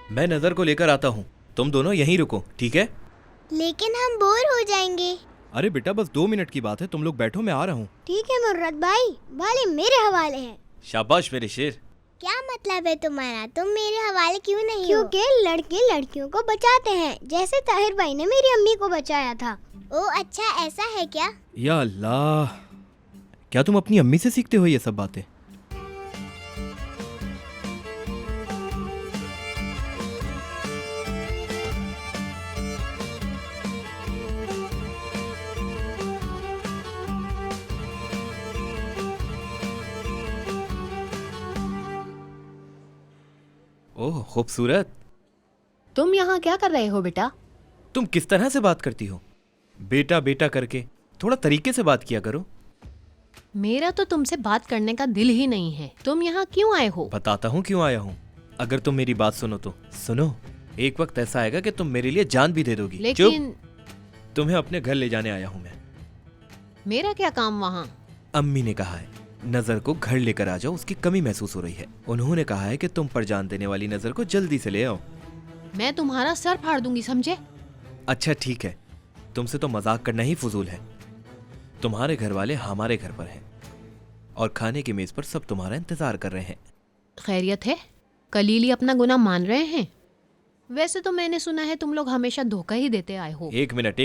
मैं नजर को लेकर आता हूँ, तुम दोनों यहीं रुको, ठीक है? लेकिन हम बोर हो जाएंगे। अरे बेटा बस 2 मिनट की बात है, तुम लोग बैठो, मैं आ रहा हूँ। ठीक है मुर्रत भाई, वाले मेरे हवाले हैं। शाबाश मेरे शेर। क्या मतलब है तुम्हारा? तुम मेरे हवाले क्यों नहीं हो? क्योंकि लड़के लड़कियों को बचाते हैं, जैसे ताहिर भाई ने मेरी अम्मी को बचाया था। ओ अच्छा, ऐसा है क्या? या अल्लाह, क्या तुम अपनी अम्मी से सीखते हो ये सब बातें? ओह खूबसूरत, तुम यहाँ क्या कर रहे हो बेटा? तुम किस तरह से बात करती हो? बेटा बेटा करके थोड़ा तरीके से बात किया करो। मेरा तो तुमसे बात करने का दिल ही नहीं है। तुम यहाँ क्यों आए हो? बताता हूँ क्यों आया हूँ, अगर तुम मेरी बात सुनो तो। सुनो, एक वक्त ऐसा आएगा कि तुम मेरे लिए जान भी दे दोगी। लेकिन चुप, तुम्हें अपने घर ले जाने आया हूँ मैं। मेरा क्या काम वहाँ? अम्मी ने कहा है नजर को घर लेकर आ जाओ, उसकी कमी महसूस हो रही है। उन्होंने कहा है कि तुम पर जान देने वाली नजर को जल्दी से ले आओ। मैं तुम्हारा सर फाड़ दूंगी, समझे? अच्छा ठीक है, तुमसे तो मजाक करना ही फजूल है। तुम्हारे घर वाले हमारे घर पर हैं और खाने की मेज पर सब तुम्हारा इंतजार कर रहे हैं। खैरियत है? कलीली अपना गुनाह मान रहे हैं? वैसे तो मैंने सुना है तुम लोग हमेशा धोखा ही देते आए हो। एक मिनट,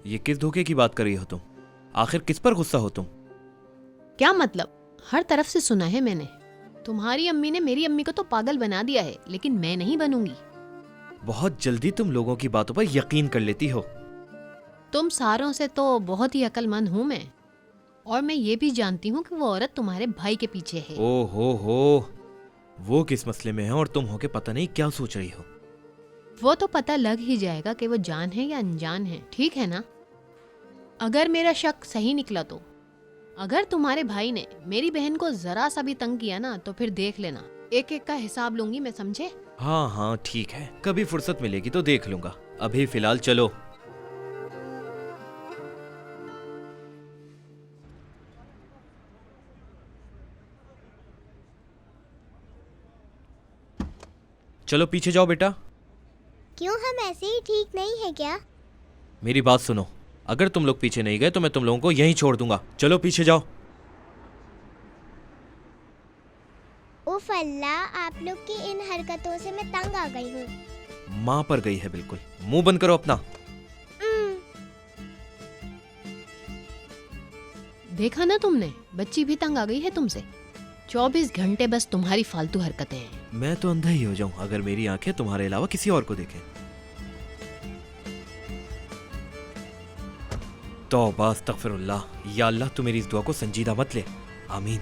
ये किस धोखे की बात कर रही हो तुम? आखिर किस पर गुस्सा हो तुम? क्या मतलब? हर तरफ से सुना है मैंने। तुम्हारी अम्मी ने मेरी अम्मी को तो पागल बना दिया है, लेकिन मैं नहीं बनूंगी। बहुत जल्दी तुम लोगों की बातों पर यकीन कर लेती हो। तुम सारों से तो बहुत ही अक्लमंद हूँ मैं, और मैं ये भी जानती हूँ कि वो औरत तुम्हारे भाई के पीछे है। ओ हो, वो किस मसले में है और तुम होके पता नहीं क्या सोच रही हो। वो तो पता लग ही जाएगा कि वो जान है या अनजान है, ठीक है ना? अगर मेरा शक सही निकला तो, अगर तुम्हारे भाई ने मेरी बहन को जरा सा भी तंग किया ना, तो फिर देख लेना, एक एक का हिसाब लूंगी मैं, समझे? हाँ ठीक है, कभी फुर्सत मिलेगी तो देख लूंगा। अभी फिलहाल चलो। चलो पीछे जाओ बेटा। क्यों, हम ऐसे ही ठीक नहीं है क्या? मेरी बात सुनो, अगर तुम लोग पीछे नहीं गए तो मैं तुम लोगों को यहीं छोड़ दूंगा। चलो पीछे जाओ। उफ अल्लाह, आप लोग की इन हरकतों से मैं तंग आ गई हूँ। माँ पर गई है बिल्कुल। मुंह बंद करो अपना। देखा ना तुमने, बच्ची भी तंग आ गई है तुमसे। 24 घंटे बस तुम्हारी फालतू हरकतें हैं। मैं तो अंधा ही हो जाऊं अगर मेरी आंखें तुम्हारे अलावा किसी और को देखें। तौबा अस्तगफिरुल्लाह, या अल्लाह तू मेरी इस दुआ को संजीदा मत ले। आमीन।